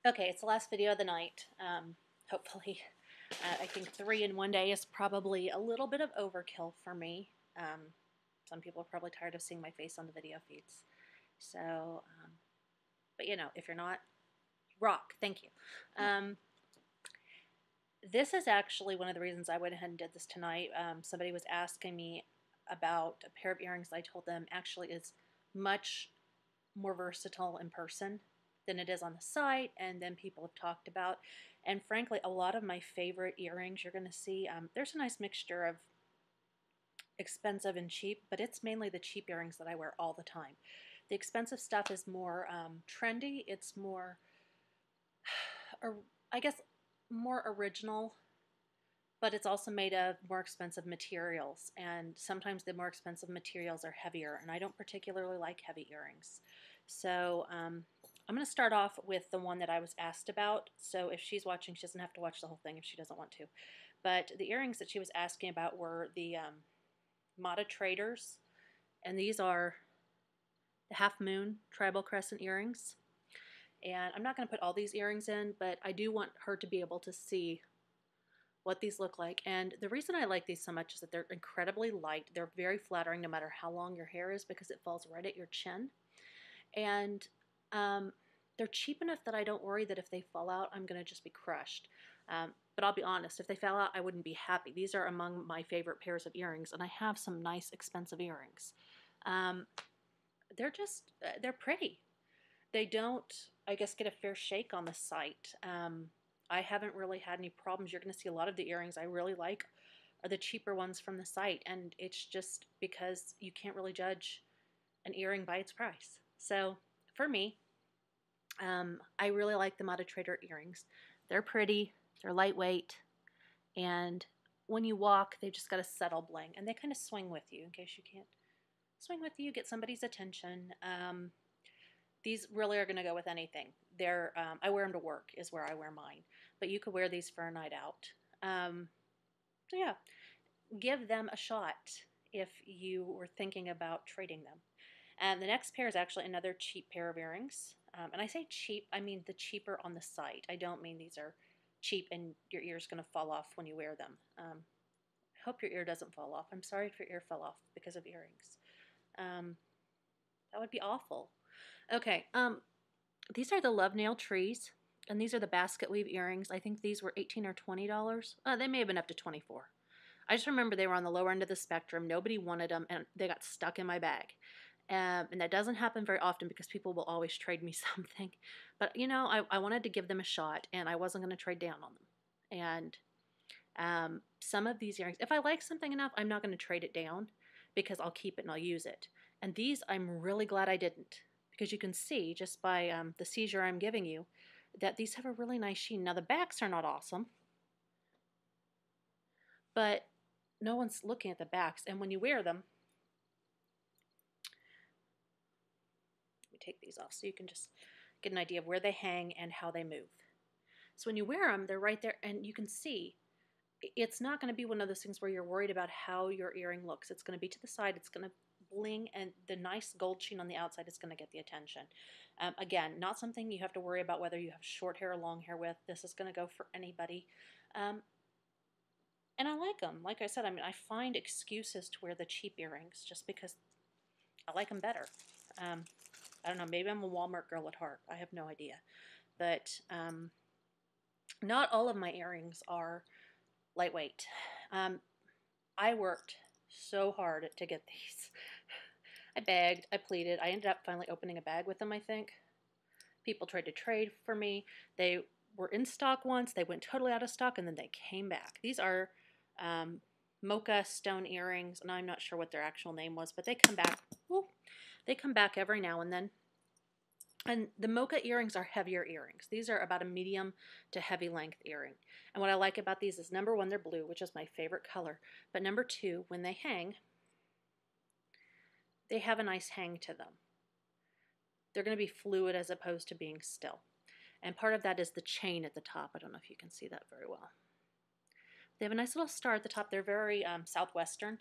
Okay, it's the last video of the night. Hopefully, I think 3 in one day is probably a little bit of overkill for me. Some people are probably tired of seeing my face on the video feeds. So, but you know, if you're not, rock. Thank you. This is actually one of the reasons I went ahead and did this tonight. Somebody was asking me about a pair of earrings I told them actually is much more versatile in person than it is on the site, and then people have talked about. And frankly, a lot of my favorite earrings you're going to see, there's a nice mixture of expensive and cheap, but it's mainly the cheap earrings that I wear all the time. The expensive stuff is more trendy. It's more, I guess, more original, but it's also made of more expensive materials, and sometimes the more expensive materials are heavier, and I don't particularly like heavy earrings. So I'm going to start off with the one that I was asked about. So if she's watching, she doesn't have to watch the whole thing if she doesn't want to. But the earrings that she was asking about were the Mata Traders, and these are the Half Moon Tribal Crescent earrings. And I'm not going to put all these earrings in, but I do want her to be able to see what these look like. And the reason I like these so much is that they're incredibly light. They're very flattering no matter how long your hair is because it falls right at your chin. And they're cheap enough that I don't worry that if they fall out, I'm going to just be crushed. But I'll be honest, if they fell out, I wouldn't be happy. These are among my favorite pairs of earrings, and I have some nice expensive earrings. They're pretty. They don't, I guess, get a fair shake on the site. I haven't really had any problems. You're going to see a lot of the earrings I really like are the cheaper ones from the site, and it's just because you can't really judge an earring by its price. So for me, I really like the Mata Trader earrings. They're pretty, they're lightweight, and when you walk, they've just got a subtle bling, and they kind of swing with you in case you can't swing with you, get somebody's attention. These really are going to go with anything. I wear them to work is where I wear mine, but you could wear these for a night out. So yeah, give them a shot if you were thinking about trading them. And the next pair is actually another cheap pair of earrings. And I say cheap, I mean the cheaper on the site. I don't mean these are cheap and your ear's going to fall off when you wear them. I hope your ear doesn't fall off. I'm sorry if your ear fell off because of earrings. That would be awful. Okay, these are the Love Nail Trees, and these are the basket weave earrings. I think these were $18 or $20. They may have been up to $24. I just remember they were on the lower end of the spectrum. Nobody wanted them, and they got stuck in my bag. And that doesn't happen very often because people will always trade me something. But, you know, I wanted to give them a shot, and I wasn't going to trade down on them. And some of these earrings, if I like something enough, I'm not going to trade it down because I'll keep it and I'll use it. And these, I'm really glad I didn't, because you can see just by the seizure I'm giving you that these have a really nice sheen. Now, the backs are not awesome, but no one's looking at the backs. And when you wear them, let me take these off so you can just get an idea of where they hang and how they move. So when you wear them, they're right there, and you can see it's not going to be one of those things where you're worried about how your earring looks. It's going to be to the side. It's going to bling, and the nice gold sheen on the outside is going to get the attention. Again, not something you have to worry about whether you have short hair or long hair with. This is going to go for anybody. And I like them. Like I said, I mean, I find excuses to wear the cheap earrings just because I like them better. I don't know, maybe I'm a Walmart girl at heart. I have no idea. But not all of my earrings are lightweight. I worked so hard to get these. I begged, I pleaded. I ended up finally opening a bag with them, I think. People tried to trade for me. They were in stock once, they went totally out of stock, and then they came back. These are mocha stone earrings, and I'm not sure what their actual name was, but they come back. Woo, they come back every now and then. And the mocha earrings are heavier earrings. These are about a medium to heavy length earring. And what I like about these is, number one, they're blue, which is my favorite color. But number two, when they hang, they have a nice hang to them. They're going to be fluid as opposed to being still. And part of that is the chain at the top. I don't know if you can see that very well. They have a nice little star at the top. They're very southwestern,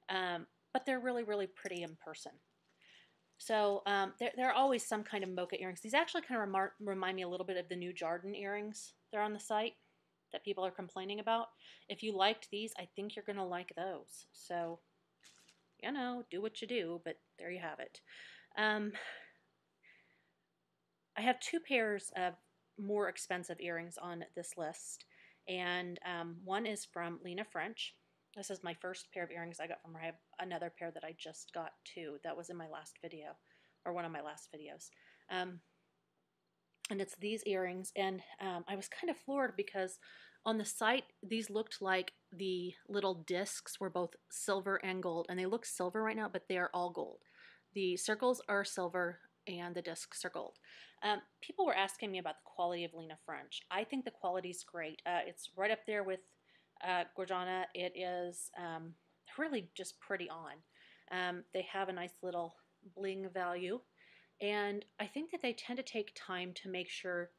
but they're really, really pretty in person. So there are always some kind of mocha earrings. These actually kind of remind me a little bit of the new Jardin earrings that are on the site that people are complaining about. If you liked these, I think you're going to like those. So, you know, do what you do, but there you have it. I have two pairs of more expensive earrings on this list, and one is from Lena French. This is my first pair of earrings I got from her. I have another pair that I just got too. That was in my last video, or one of my last videos. And it's these earrings, and I was kind of floored because on the site, these looked like the little discs were both silver and gold, and they look silver right now, but they are all gold. The circles are silver, and the discs are gold. People were asking me about the quality of Lena French. I think the quality's great. It's right up there with gorjana. It is really just pretty on. They have a nice little bling value, and I think that they tend to take time to make sure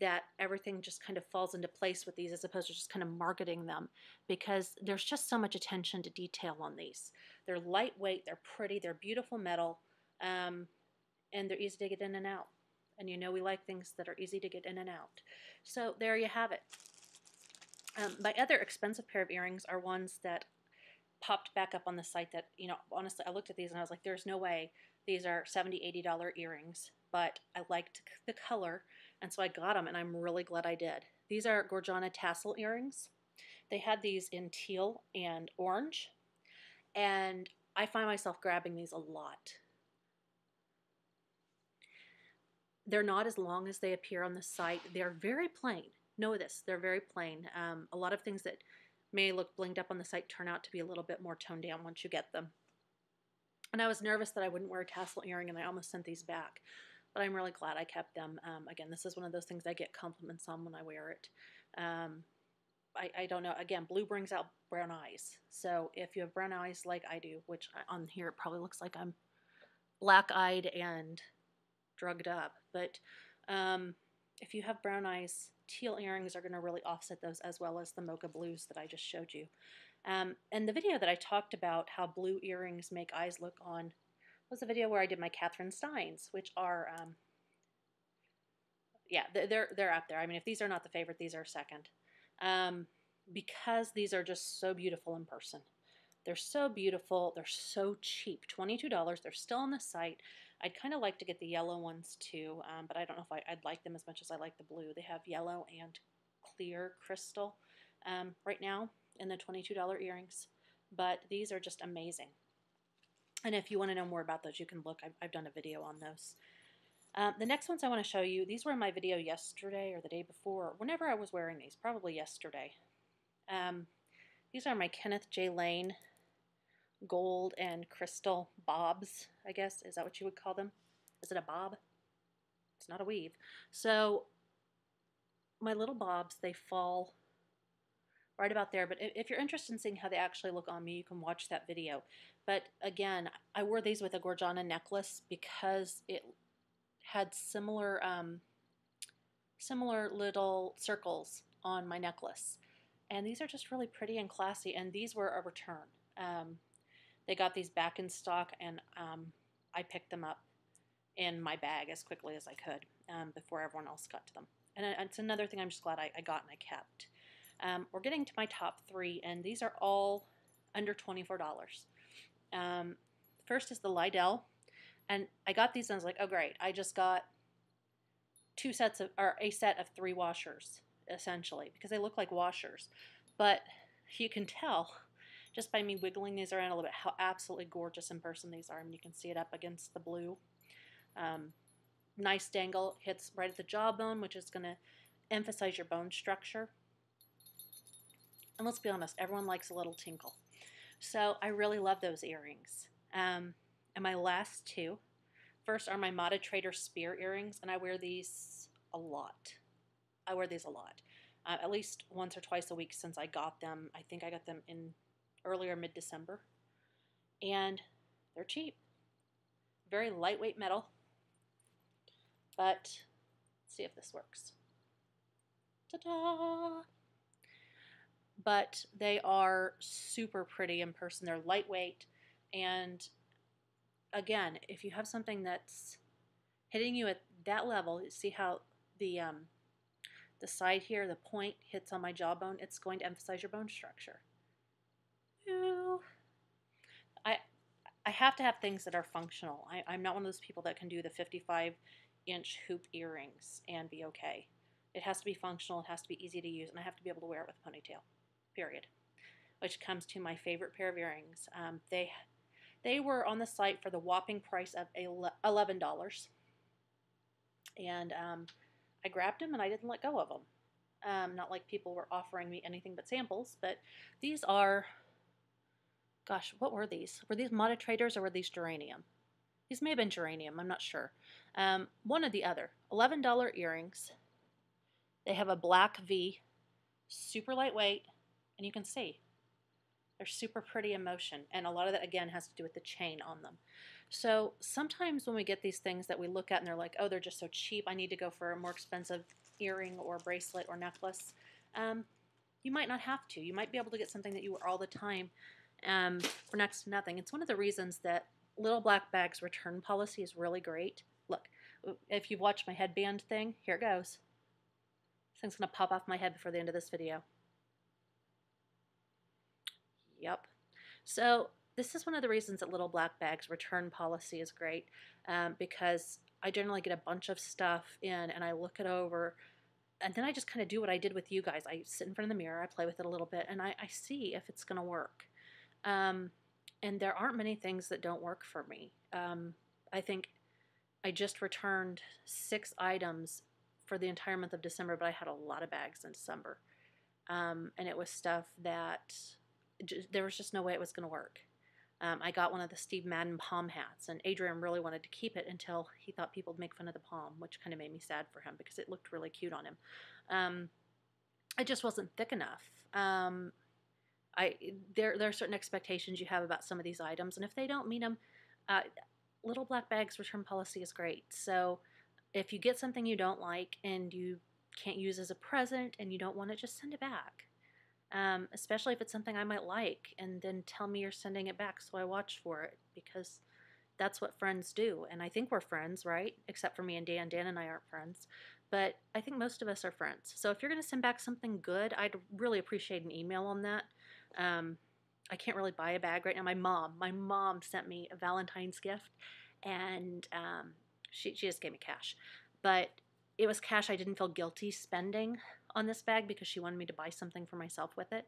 that everything just kind of falls into place with these, as opposed to just kind of marketing them, because there's just so much attention to detail on these. They're lightweight, they're pretty, they're beautiful metal, and they're easy to get in and out. And you know we like things that are easy to get in and out. So there you have it. My other expensive pair of earrings are ones that popped back up on the site that, you know, honestly, I looked at these and I was like, there's no way these are $70, $80 earrings, but I liked the color, and so I got them, and I'm really glad I did. These are gorjana tassel earrings. They had these in teal and orange, and I find myself grabbing these a lot. They're not as long as they appear on the site. They're very plain. Know this, they're very plain. A lot of things that may look blinged up on the site turn out to be a little bit more toned down once you get them. And I was nervous that I wouldn't wear a tassel earring, and I almost sent these back. But I'm really glad I kept them. Again, this is one of those things I get compliments on when I wear it. I don't know. Again, blue brings out brown eyes. So if you have brown eyes like I do, which on here it probably looks like I'm black-eyed and drugged up. But if you have brown eyes, teal earrings are going to really offset those, as well as the mocha blues that I just showed you. And the video that I talked about how blue earrings make eyes look on was a video where I did my Catherine Steins, which are, yeah, they're up there. I mean, if these are not the favorite, these are second. Because these are just so beautiful in person. They're so beautiful. They're so cheap. $22. They're still on the site. I'd kind of like to get the yellow ones too, but I don't know if I'd like them as much as I like the blue. They have yellow and clear crystal right now in the $22 earrings, but these are just amazing. And if you want to know more about those, you can look. I've done a video on those. The next ones I want to show you, these were in my video yesterday or the day before, whenever I was wearing these, probably yesterday. These are my Kenneth J. Lane gold and crystal bobs, I guess. Is that what you would call them? Is it a bob? It's not a weave. So my little bobs, they fall right about there. But if you're interested in seeing how they actually look on me, you can watch that video. But again, I wore these with a gorjana necklace because it had similar little circles on my necklace. And these are just really pretty and classy. And these were a return. They got these back in stock, and I picked them up in my bag as quickly as I could before everyone else got to them. And it's another thing I'm just glad I got and I kept. We're getting to my top three, and these are all under $24. First is the Lydell, and I got these and I was like, oh great, I just got a set of 3 washers, essentially, because they look like washers. But you can tell just by me wiggling these around a little bit how absolutely gorgeous in person these are. I mean, you can see it up against the blue. Nice dangle, hits right at the jawbone, which is going to emphasize your bone structure. And let's be honest, everyone likes a little tinkle. So I really love those earrings. And my last two, first are my Mata Trader Spear earrings, and I wear these a lot. I wear these a lot. At least once or twice a week since I got them. I think I got them in earlier mid-December. And they're cheap. Very lightweight metal. But let's see if this works. Ta-da! But they are super pretty in person. They're lightweight, and again, if you have something that's hitting you at that level, see how the side here, the point hits on my jawbone, it's going to emphasize your bone structure. I I have to have things that are functional. I'm not one of those people that can do the 55-inch hoop earrings and be okay. It has to be functional, it has to be easy to use, and I have to be able to wear it with a ponytail, period. Which comes to my favorite pair of earrings. They were on the site for the whopping price of $11. And I grabbed them and I didn't let go of them. Not like people were offering me anything but samples, but these are, gosh, what were these? Were these Mata Traders or were these geranium? These may have been geranium, I'm not sure. One or the other. $11 earrings. They have a black V, super lightweight, and you can see they're super pretty in motion. And a lot of that, again, has to do with the chain on them. So sometimes when we get these things that we look at and they're like, oh, they're just so cheap, I need to go for a more expensive earring or bracelet or necklace, you might not have to. You might be able to get something that you wear all the time for next to nothing. It's one of the reasons that littleblackbag's return policy is really great. Look, if you've watched my headband thing, here it goes. This thing's going to pop off my head before the end of this video. Yep. So this is one of the reasons that littleblackbag's return policy is great, because I generally get a bunch of stuff in and I look it over and then I just kind of do what I did with you guys. I sit in front of the mirror, I play with it a little bit, and I see if it's going to work. And there aren't many things that don't work for me. I think I just returned 6 items for the entire month of December, but I had a lot of bags in December. And it was stuff that there was just no way it was going to work. I got one of the Steve Madden palm hats, and Adrian really wanted to keep it until he thought people would make fun of the palm, which kind of made me sad for him because it looked really cute on him. It just wasn't thick enough. There are certain expectations you have about some of these items, and if they don't meet them, littleblackbag's return policy is great. So if you get something you don't like and you can't use as a present and you don't want it, just send it back. Especially if it's something I might like, and then tell me you're sending it back so I watch for it, because that's what friends do. And I think we're friends, right? Except for me and Dan. Dan and I aren't friends. But I think most of us are friends. So if you're going to send back something good, I'd really appreciate an email on that. I can't really buy a bag right now. My mom sent me a Valentine's gift, and she just gave me cash. But it was cash I didn't feel guilty spending on this bag because she wanted me to buy something for myself with it.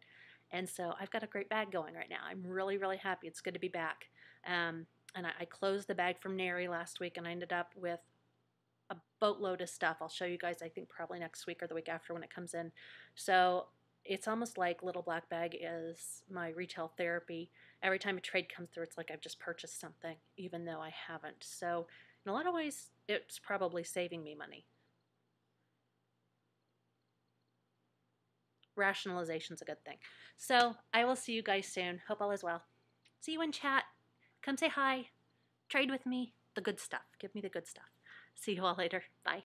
And so I've got a great bag going right now. I'm really, really happy. It's good to be back. And I closed the bag from Nary last week, and I ended up with a boatload of stuff. I'll show you guys, I think, probably next week or the week after when it comes in. So it's almost like littleblackbag is my retail therapy. Every time a trade comes through, it's like I've just purchased something, even though I haven't. So in a lot of ways, it's probably saving me money. Rationalization's a good thing. So I will see you guys soon. Hope all is well. See you in chat. Come say hi. Trade with me. The good stuff. Give me the good stuff. See you all later. Bye.